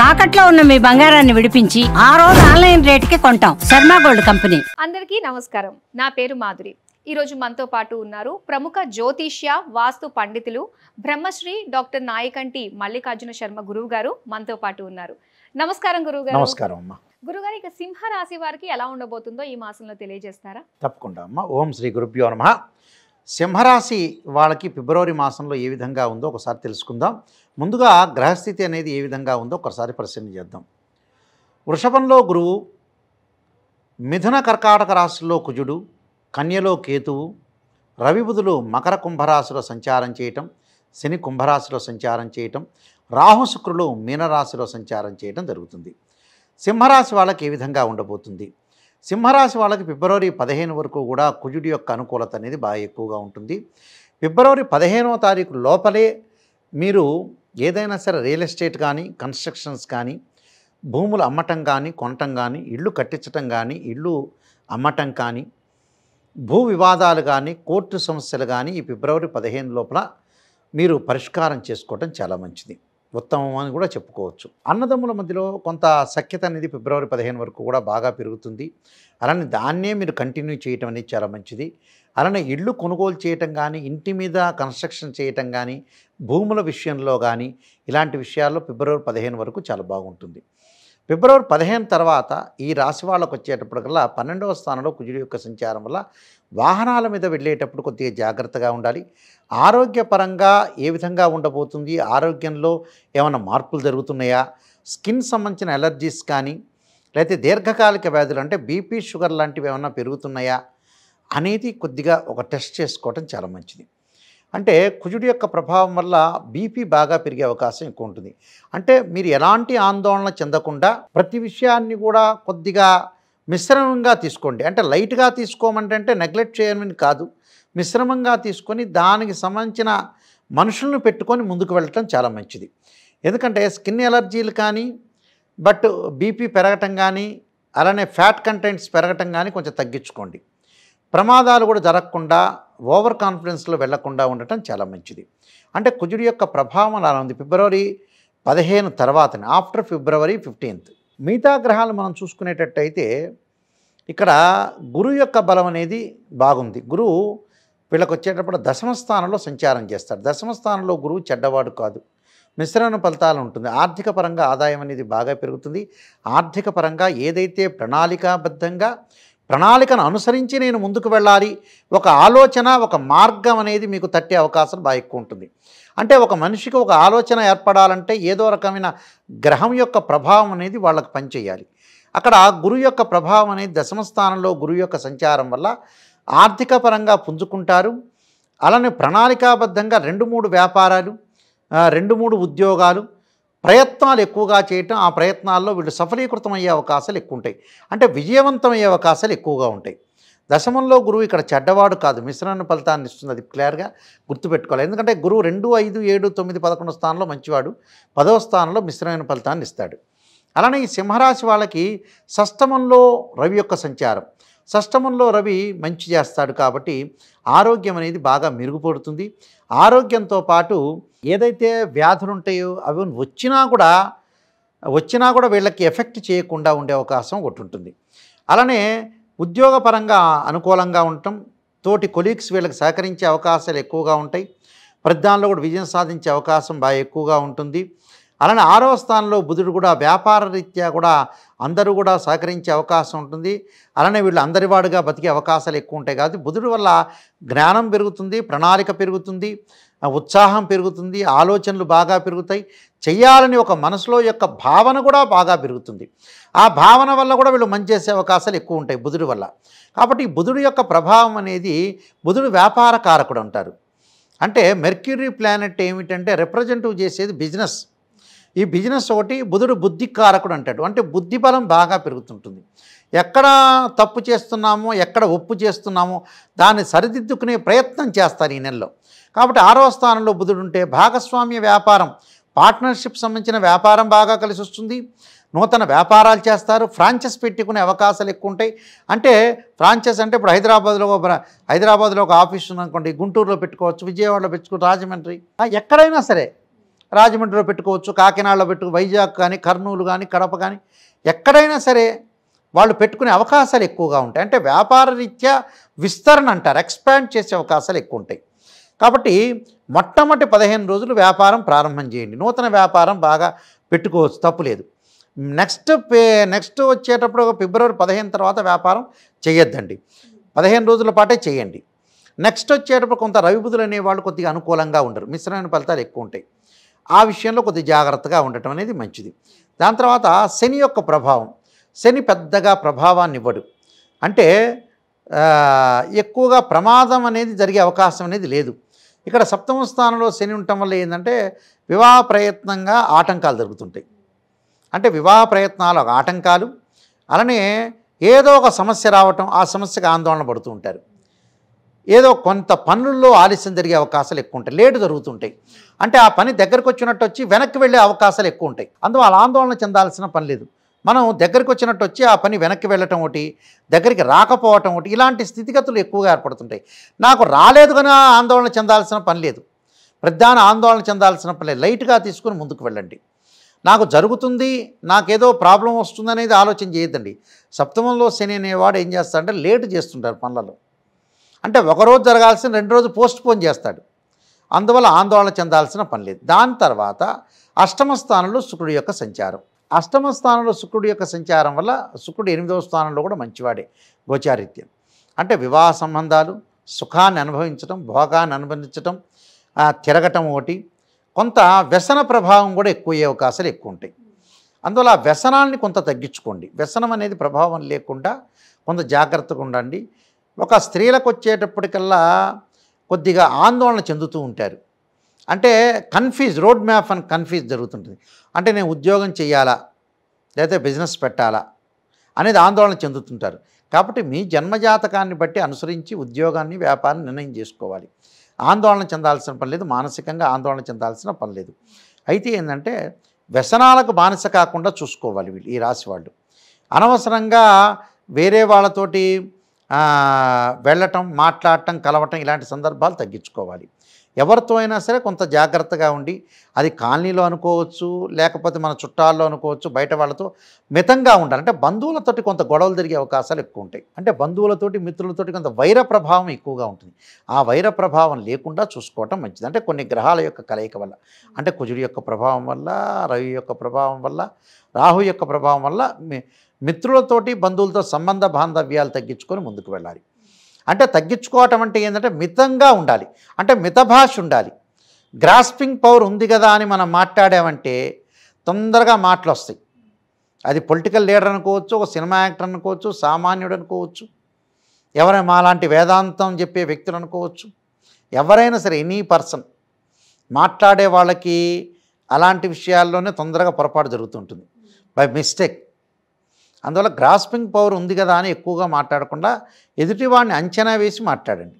తాకట్లో ఉన్న మీ బంగారాన్ని విడిపించి ఆ రోజు ఆన్లైన్ రేటుకి కొంటాం. Sharma gold company. అందరికీ నమస్కారం. నా పేరు మాధురి. ఈరోజు మనతో పాటు ఉన్నారు ప్రముఖ జ్యోతిష్య వాస్తు పండితులు బ్రహ్మశ్రీ డాక్టర్ నాయకంటి మల్లికార్జున శర్మ గురువు గారు మనతో పాటు ఉన్నారు. నమస్కారం గురువుగారు. నమస్కారం అమ్మా. గురుగారు, ఇక సింహ రాశి వారికి ఎలా ఉండబోతుందో ఈ మాసంలో తెలియజేస్తారా? తప్పకుండా అమ్మా. ఓం శ్రీ గురుభ్యో నమః. సింహరాశి వాళ్ళకి ఫిబ్రవరి మాసంలో ఏ విధంగా ఉందో ఒకసారి తెలుసుకుందాం. ముందుగా గ్రహస్థితి అనేది ఏ విధంగా ఉందో ఒకసారి పరిశీలన చేద్దాం. వృషభంలో గురువు, మిథున కర్కాటక రాశిలో కుజుడు, కన్యలో కేతువు, రవి బుధులు మకర కుంభరాశిలో సంచారం చేయటం, శని కుంభరాశిలో సంచారం చేయటం, రాహు శుక్రులు మీనరాశిలో సంచారం చేయటం జరుగుతుంది. సింహరాశి వాళ్ళకి ఏ విధంగా ఉండబోతుంది? సింహరాశి వాళ్ళకి ఫిబ్రవరి 15 వరకు కూడా కుజుడి యొక్క అనుకూలత అనేది బాగా ఎక్కువగా ఉంటుంది. ఫిబ్రవరి 15వ తారీఖు లోపలే మీరు ఏదైనా సరే రియల్ ఎస్టేట్ కానీ, కన్స్ట్రక్షన్స్ కానీ, భూములు అమ్మటం కానీ, కొనటం కానీ, ఇళ్ళు కట్టించటం కానీ, ఇళ్ళు అమ్మటం కానీ, భూ వివాదాలు కానీ, కోర్టు సమస్యలు కానీ ఈ ఫిబ్రవరి 15 లోపల మీరు పరిష్కారం చేసుకోవటం చాలా మంచిది, ఉత్తమం అని కూడా చెప్పుకోవచ్చు. అన్నదమ్ముల మధ్యలో కొంత సఖ్యత అనేది ఫిబ్రవరి 15 వరకు కూడా బాగా పెరుగుతుంది. అలానే దాన్నే మీరు కంటిన్యూ చేయటం అనేది చాలా మంచిది. అలానే ఇళ్ళు కొనుగోలు చేయటం కానీ, ఇంటి మీద కన్స్ట్రక్షన్ చేయటం కానీ, భూముల విషయంలో కానీ ఇలాంటి విషయాల్లో ఫిబ్రవరి 15 వరకు చాలా బాగుంటుంది. ఫిబ్రవరి 15 తర్వాత ఈ రాశి వాళ్ళకు వచ్చేటప్పటికల్లా 12వ స్థానంలో కుజుడి యొక్క సంచారం వల్ల వాహనాల మీద వెళ్ళేటప్పుడు కొద్దిగా జాగ్రత్తగా ఉండాలి. ఆరోగ్యపరంగా ఏ విధంగా ఉండబోతుంది? ఆరోగ్యంలో ఏమైనా మార్పులు జరుగుతున్నాయా? స్కిన్ సంబంధించిన ఎలర్జీస్ కానీ, లేకపోతే దీర్ఘకాలిక వ్యాధులు అంటే బీపీ, షుగర్ లాంటివి ఏమైనా పెరుగుతున్నాయా అనేది కొద్దిగా ఒక టెస్ట్ చేసుకోవటం చాలా మంచిది. అంటే కుజుడి యొక్క ప్రభావం వల్ల బీపీ బాగా పెరిగే అవకాశం ఎక్కువ ఉంటుంది. అంటే మీరు ఎలాంటి ఆందోళన చెందకుండా ప్రతి విషయాన్ని కూడా కొద్దిగా మిశ్రమంగా తీసుకోండి. అంటే లైట్గా తీసుకోమంటే నెగ్లెక్ట్ చేయమని కాదు, మిశ్రమంగా తీసుకొని దానికి సంబంధించిన మనుషులను పెట్టుకొని ముందుకు వెళ్ళటం చాలా మంచిది. ఎందుకంటే స్కిన్ ఎలర్జీలు కానీ, బట్ బీపీ పెరగటం కానీ, అలానే ఫ్యాట్ కంటెంట్స్ పెరగటం కానీ కొంచెం తగ్గించుకోండి. ప్రమాదాలు కూడా జరగకుండా ఓవర్ కాన్ఫిడెన్స్లో వెళ్లకుండా ఉండటం చాలా మంచిది. అంటే కుజుడి యొక్క ప్రభావం అలా ఉంది ఫిబ్రవరి 15 తర్వాతనే, ఆఫ్టర్ ఫిబ్రవరి 15. మిగతా గ్రహాలు మనం చూసుకునేటట్టయితే ఇక్కడ గురువు యొక్క బలం అనేది బాగుంది. గురువు వీళ్ళకి వచ్చేటప్పుడు దశమ స్థానంలో సంచారం చేస్తాడు. దశమ స్థానంలో గురువు చెడ్డవాడు కాదు, మిశ్రమ ఫలితాలు ఉంటుంది. ఆర్థిక పరంగా ఆదాయం అనేది బాగా పెరుగుతుంది. ఆర్థిక పరంగా ఏదైతే ప్రణాళికాబద్ధంగా ప్రణాళికను అనుసరించి నేను ముందుకు వెళ్ళాలి, ఒక ఆలోచన, ఒక మార్గం అనేది మీకు తట్టే అవకాశం బాగా ఎక్కువ ఉంటుంది. అంటే ఒక మనిషికి ఒక ఆలోచన ఏర్పడాలంటే ఏదో రకమైన గ్రహం యొక్క ప్రభావం అనేది వాళ్ళకి పనిచేయాలి. అక్కడ గురువు యొక్క ప్రభావం అనేది దశమ స్థానంలో గురువు యొక్క సంచారం వల్ల ఆర్థిక పరంగా పుంజుకుంటారు. అలానే ప్రణాళికాబద్ధంగా 2-3 వ్యాపారాలు, 2-3 ఉద్యోగాలు, ప్రయత్నాలు ఎక్కువగా చేయటం, ఆ ప్రయత్నాల్లో వీళ్ళు సఫలీకృతం అయ్యే అవకాశాలు ఎక్కువ ఉంటాయి. అంటే విజయవంతం అయ్యే అవకాశాలు ఎక్కువగా ఉంటాయి. దశమంలో గురువు ఇక్కడ చెడ్డవాడు కాదు, మిశ్రమ ఫలితాన్ని ఇస్తుంది. అది క్లియర్గా గుర్తుపెట్టుకోవాలి. ఎందుకంటే గురువు 2, 5, 7, 9, 11 స్థానంలో మంచివాడు, 10వ స్థానంలో మిశ్రమైన ఫలితాన్ని ఇస్తాడు. అలానే ఈ సింహరాశి వాళ్ళకి షష్టమంలో రవి యొక్క సంచారం, షష్టమంలో రవి మంచి చేస్తాడు కాబట్టి ఆరోగ్యం అనేది బాగా మెరుగుపడుతుంది. ఆరోగ్యంతో పాటు ఏదైతే వ్యాధులు ఉంటాయో అవి వచ్చినా కూడా వీళ్ళకి ఎఫెక్ట్ చేయకుండా ఉండే అవకాశం ఒకటి ఉంటుంది. అలానే ఉద్యోగపరంగా అనుకూలంగా ఉండటం, తోటి కొలీగ్స్ వీళ్ళకి సహకరించే అవకాశాలు ఎక్కువగా ఉంటాయి. ప్రతి దానిలో కూడా విజయం సాధించే అవకాశం బాగా ఎక్కువగా ఉంటుంది. అలానే 6వ స్థానంలో బుధుడు కూడా వ్యాపార రీత్యా కూడా అందరూ కూడా సహకరించే అవకాశం ఉంటుంది. అలానే వీళ్ళు అందరివాడుగా బతికే అవకాశాలు ఎక్కువ ఉంటాయి. కాబట్టి బుధుడు వల్ల జ్ఞానం పెరుగుతుంది, ప్రణాళిక పెరుగుతుంది, ఉత్సాహం పెరుగుతుంది, ఆలోచనలు బాగా పెరుగుతాయి, చెయ్యాలని ఒక మనసులో యొక్క భావన కూడా బాగా పెరుగుతుంది. ఆ భావన వల్ల కూడా వీళ్ళు మంచి చేసే అవకాశాలు ఎక్కువ ఉంటాయి బుధుడి వల్ల. కాబట్టి బుధుడి యొక్క ప్రభావం అనేది, బుధుడు వ్యాపార కారకుడు అంటారు. అంటే మెర్క్యూరీ ప్లానెట్ ఏమిటంటే రిప్రజెంటివ్ చేసేది బిజినెస్. ఈ బిజినెస్ ఒకటి. బుధుడు బుద్ధి కారకుడు అంటాడు. అంటే బుద్ధి బలం బాగా పెరుగుతుంటుంది. ఎక్కడ తప్పు చేస్తున్నామో, ఎక్కడ ఒప్పు చేస్తున్నామో దాన్ని సరిదిద్దుకునే ప్రయత్నం చేస్తారు ఈ నెలలో. కాబట్టి 6వ స్థానంలో బుధుడు ఉంటే భాగస్వామ్య వ్యాపారం, పార్ట్నర్షిప్ సంబంధించిన వ్యాపారం బాగా కలిసి వస్తుంది. నూతన వ్యాపారాలు చేస్తారు, ఫ్రాంచైజ్ పెట్టుకునే అవకాశాలు ఎక్కువ ఉంటాయి. అంటే ఫ్రాంచైజ్ అంటే ఇప్పుడు హైదరాబాద్లో ఒక ఆఫీస్ ఉందనుకోండి, గుంటూరులో పెట్టుకోవచ్చు, విజయవాడలో పెట్టుకోవచ్చు, రాజమండ్రి, ఎక్కడైనా సరే రాజమండ్రిలో పెట్టుకోవచ్చు, కాకినాడలో వైజాగ్ కానీ, కర్నూలు కానీ, కడప కానీ, ఎక్కడైనా సరే వాళ్ళు పెట్టుకునే అవకాశాలు ఎక్కువగా ఉంటాయి. అంటే వ్యాపార రీత్యా విస్తరణ అంటారు, ఎక్స్పాండ్ చేసే అవకాశాలు ఎక్కువ ఉంటాయి. కాబట్టి మొట్టమొదటి 15 రోజులు వ్యాపారం ప్రారంభం చేయండి. నూతన వ్యాపారం బాగా పెట్టుకోవచ్చు, తప్పులేదు. నెక్స్ట్ వచ్చేటప్పుడు ఫిబ్రవరి 15 తర్వాత వ్యాపారం చేయొద్దండి, 15 రోజుల పాటే చేయండి. నెక్స్ట్ వచ్చేటప్పుడు కొంత రవిబుధులు అనేవాళ్ళు కొద్దిగా అనుకూలంగా ఉండరు, మిశ్రమైన ఫలితాలు ఎక్కువ ఉంటాయి. ఆ విషయంలో కొద్దిగా జాగ్రత్తగా ఉండటం అనేది మంచిది. దాని తర్వాత శని యొక్క ప్రభావం, శని పెద్దగా ప్రభావాన్ని ఇవ్వడు. అంటే ఎక్కువగా ప్రమాదం అనేది జరిగే అవకాశం అనేది లేదు. ఇక్కడ 7వ స్థానంలో శని ఉండటం వల్ల ఏంటంటే వివాహ ప్రయత్నంగా ఆటంకాలు జరుగుతుంటాయి. అంటే వివాహ ప్రయత్నాలు ఆటంకాలు, అలానే ఏదో ఒక సమస్య రావటం, ఆ సమస్యకు ఆందోళన పడుతూ ఉంటారు. ఏదో కొంత పనుల్లో ఆలస్యం జరిగే అవకాశాలు ఎక్కువ ఉంటాయి, లేటు జరుగుతుంటాయి. అంటే ఆ పని దగ్గరకు వచ్చినట్టు వచ్చి వెనక్కి వెళ్ళే అవకాశాలు ఎక్కువ ఉంటాయి. అందువల్ల ఆందోళన చెందాల్సిన పని లేదు. మనం దగ్గరికి వచ్చినట్టు వచ్చి ఆ పని వెనక్కి వెళ్ళటం ఒకటి, దగ్గరికి రాకపోవటం ఒకటి, ఇలాంటి స్థితిగతులు ఎక్కువగా ఏర్పడుతుంటాయి. నాకు రాలేదు కానీ ఆందోళన చెందాల్సిన పని లేదు, ప్రధాన ఆందోళన చెందాల్సిన పని లేదు. లైట్గా తీసుకుని ముందుకు వెళ్ళండి. నాకు జరుగుతుంది, నాకేదో ప్రాబ్లం వస్తుందనేది ఆలోచన చేయొద్దండి. 7వ శని అనేవాడు ఏం చేస్తాడంటే లేటు చేస్తుంటారు పనులలో. అంటే ఒకరోజు జరగాల్సిన 2 రోజులు పోస్ట్ పోన్ చేస్తాడు. అందువల్ల ఆందోళన చెందాల్సిన పని లేదు. దాని తర్వాత 8వ స్థానంలో శుక్రుడి యొక్క సంచారం. 8వ స్థానంలో శుక్రుడి యొక్క సంచారం వల్ల శుక్రుడు 8వ స్థానంలో కూడా మంచివాడే గోచారీత్యం. అంటే వివాహ సంబంధాలు, సుఖాన్ని అనుభవించడం, భోగాన్ని అనుభవించడం, తిరగటం ఒకటి, కొంత వ్యసన ప్రభావం కూడా ఎక్కువ అయ్యే అవకాశాలు ఎక్కువ ఉంటాయి. అందువల్ల ఆ వ్యసనాన్ని కొంత తగ్గించుకోండి. వ్యసనం అనేది ప్రభావం లేకుండా కొంత జాగ్రత్తగా ఉండండి. ఒక స్త్రీలకు వచ్చేటప్పటికల్లా కొద్దిగా ఆందోళన చెందుతూ ఉంటారు. అంటే రోడ్ మ్యాప్ అని కన్ఫ్యూజ్ జరుగుతుంటుంది. అంటే నేను ఉద్యోగం చేయాలా లేకపోతే బిజినెస్ పెట్టాలా అనేది ఆందోళన చెందుతుంటారు. కాబట్టి మీ జన్మజాతకాన్ని బట్టి అనుసరించి ఉద్యోగాన్ని, వ్యాపారాన్ని నిర్ణయం చేసుకోవాలి. ఆందోళన చెందాల్సిన పని లేదు, మానసికంగా ఆందోళన చెందాల్సిన పని లేదు. అయితే ఏంటంటే వ్యసనాలకు బానిస కాకుండా చూసుకోవాలి వీళ్ళు, ఈ రాశి వాళ్ళు. అనవసరంగా వేరే వాళ్ళతోటి వెళ్ళటం, మాట్లాడటం, కలవటం ఇలాంటి సందర్భాలు తగ్గించుకోవాలి. ఎవరితో అయినా సరే కొంత జాగ్రత్తగా ఉండి, అది కాలనీలో అనుకోవచ్చు, లేకపోతే మన చుట్టాల్లో అనుకోవచ్చు, బయట వాళ్ళతో మితంగా ఉండాలి. అంటే బంధువులతోటి కొంత గొడవలు జరిగే అవకాశాలు ఎక్కువ ఉంటాయి. అంటే బంధువులతోటి, మిత్రులతోటి కొంత వైర ప్రభావం ఎక్కువగా ఉంటుంది. ఆ వైర ప్రభావం లేకుండా చూసుకోవటం మంచిది. అంటే కొన్ని గ్రహాల యొక్క కలయిక వల్ల, అంటే కుజుడి యొక్క ప్రభావం వల్ల, రవి యొక్క ప్రభావం వల్ల, రాహు యొక్క ప్రభావం వల్ల మిత్రులతోటి, బంధువులతో సంబంధ బాంధవ్యాలు తగ్గించుకొని ముందుకు వెళ్ళాలి. అంటే తగ్గించుకోవటం అంటే ఏంటంటే మితంగా ఉండాలి, అంటే మితభాష ఉండాలి. గ్రాస్పింగ్ పవర్ ఉంది కదా అని మనం మాట్లాడామంటే తొందరగా మాటలు వస్తాయి. అది పొలిటికల్ లీడర్ అనుకోవచ్చు, ఒక సినిమా యాక్టర్ అనుకోవచ్చు, సామాన్యుడు అనుకోవచ్చు, ఎవరైనా మాలాంటి వేదాంతం చెప్పే వ్యక్తులు అనుకోవచ్చు, ఎవరైనా సరే ఎనీ పర్సన్ మాట్లాడే వాళ్ళకి అలాంటి విషయాల్లోనే తొందరగా పొరపాటు జరుగుతుంటుంది బై మిస్టేక్. అందువల్ల గ్రాస్పింగ్ పవర్ ఉంది కదా అని ఎక్కువగా మాట్లాడకుండా ఎదుటివాడిని అంచనా వేసి మాట్లాడండి,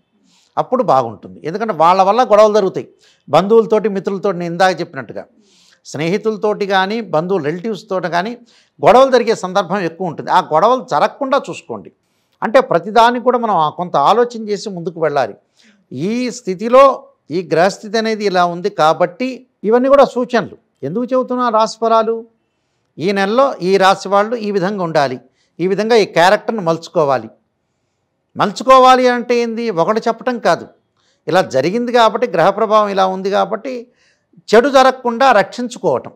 అప్పుడు బాగుంటుంది. ఎందుకంటే వాళ్ళ వల్ల గొడవలు జరుగుతాయి. బంధువులతోటి, మిత్రులతోటి, నేను ఇందాక చెప్పినట్టుగా స్నేహితులతోటి కానీ, బంధువులు, రిలేటివ్స్తో కానీ గొడవలు జరిగే సందర్భం ఎక్కువ ఉంటుంది. ఆ గొడవలు జరగకుండా చూసుకోండి. అంటే ప్రతిదానికి కూడా మనం కొంత ఆలోచన చేసి ముందుకు వెళ్ళాలి. ఈ స్థితిలో ఈ గ్రహస్థితి అనేది ఇలా ఉంది కాబట్టి ఇవన్నీ కూడా సూచనలు. ఎందుకు చెబుతున్నా రాశిఫలాలు? ఈ నెలలో ఈ రాశి వాళ్ళు ఈ విధంగా ఉండాలి, ఈ విధంగా ఈ క్యారెక్టర్ను మలుచుకోవాలి అంటే ఏంది, ఒకటి చెప్పటం కాదు, ఇలా జరిగింది కాబట్టి, గ్రహ ప్రభావం ఇలా ఉంది కాబట్టి చెడు జరగకుండా రక్షించుకోవటం.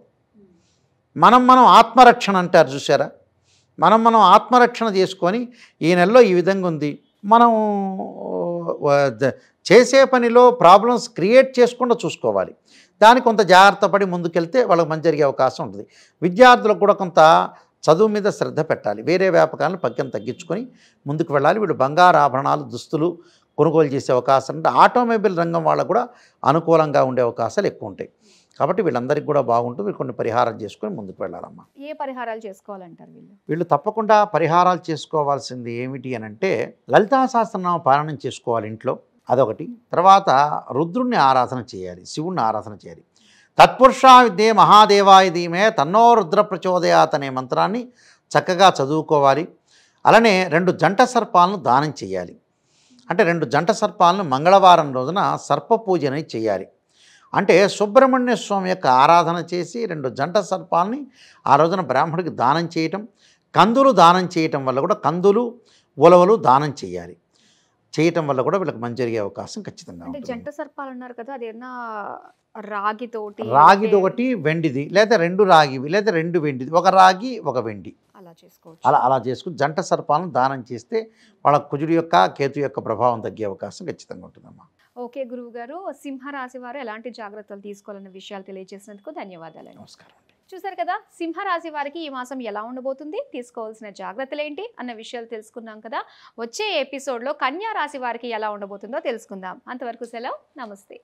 మనం ఆత్మరక్షణ అంటారు చూసారా, మనం ఆత్మరక్షణ చేసుకొని ఈ నెలలో ఈ విధంగా ఉంది, మనం చేసే పనిలో ప్రాబ్లమ్స్ క్రియేట్ చేసుకుండా చూసుకోవాలి. దానికి కొంత జాగ్రత్త పడి ముందుకెళ్తే వాళ్ళకి మంచి జరిగే అవకాశం ఉంటుంది. విద్యార్థులకు కూడా కొంత చదువు మీద శ్రద్ధ పెట్టాలి. వేరే వ్యాపకాలను పక్కన తగ్గించుకొని ముందుకు వెళ్ళాలి. వీళ్ళు బంగారు ఆభరణాలు, దుస్తులు కొనుగోలు చేసే అవకాశం ఉంటే ఆటోమొబైల్ రంగం వాళ్ళకు కూడా అనుకూలంగా ఉండే అవకాశాలు ఎక్కువ ఉంటాయి. కాబట్టి వీళ్ళందరికీ కూడా బాగుంటుంది. కొన్ని పరిహారాలు చేసుకొని ముందుకు వెళ్ళాలమ్మా. ఏ పరిహారాలు చేసుకోవాలంటారు వీళ్ళు తప్పకుండా పరిహారాలు చేసుకోవాల్సింది ఏమిటి అని అంటే లలితా సహస్రనామ పారాయణం చేసుకోవాలి ఇంట్లో, అదొకటి. తర్వాత రుద్రుణ్ణి ఆరాధన చేయాలి, శివుణ్ణి ఆరాధన చేయాలి. తత్పురుషా విద్యే మహాదేవాయ ధీమే తన్నో రుద్ర ప్రచోదయాత్ అనే మంత్రాన్ని చక్కగా చదువుకోవాలి. అలానే 2 జంట సర్పాలను దానం చేయాలి. అంటే 2 జంట సర్పాలను మంగళవారం రోజున సర్ప పూజ అనేది చేయాలి. అంటే సుబ్రహ్మణ్య స్వామి యొక్క ఆరాధన చేసి 2 జంట సర్పాలని ఆ రోజున బ్రాహ్మడికి దానం చేయటం, కందులు దానం చేయటం వల్ల కూడా, కందులు ఉలవలు దానం చేయాలి. చేయటం వల్ల కూడా వీళ్ళకి మంచి జరిగే అవకాశం ఖచ్చితంగా అంటే ఉంటుంది. జంట సర్పాలు అన్నారు కదా, అదేనా రాగితోటి రాగిది ఒకటి, వెండిది, లేదా 2 రాగివి, లేదా 2 వెండిది, ఒక రాగి ఒక వెండి, అలా చేసుకోవచ్చు. అలా చేసుకుని జంట సర్పాలను దానం చేస్తే వాళ్ళ కుజుడి యొక్క కేతు యొక్క ప్రభావం తగ్గే అవకాశం ఖచ్చితంగా ఉంటుందమ్మా. ఓకే గురువు గారు, సింహరాశి వారు ఎలాంటి జాగ్రత్తలు తీసుకోవాలన్న విషయాలు తెలియజేసినందుకు ధన్యవాదాలు. నమస్కారం. చూసారు కదా, సింహరాశి వారికి ఈ మాసం ఎలా ఉండబోతుంది, తీసుకోవాల్సిన జాగ్రత్తలు ఏంటి అన్న విషయాలు తెలుసుకున్నాం కదా. వచ్చే ఎపిసోడ్లో కన్యా రాశి వారికి ఎలా ఉండబోతుందో తెలుసుకుందాం. అంతవరకు సెలవు, నమస్తే.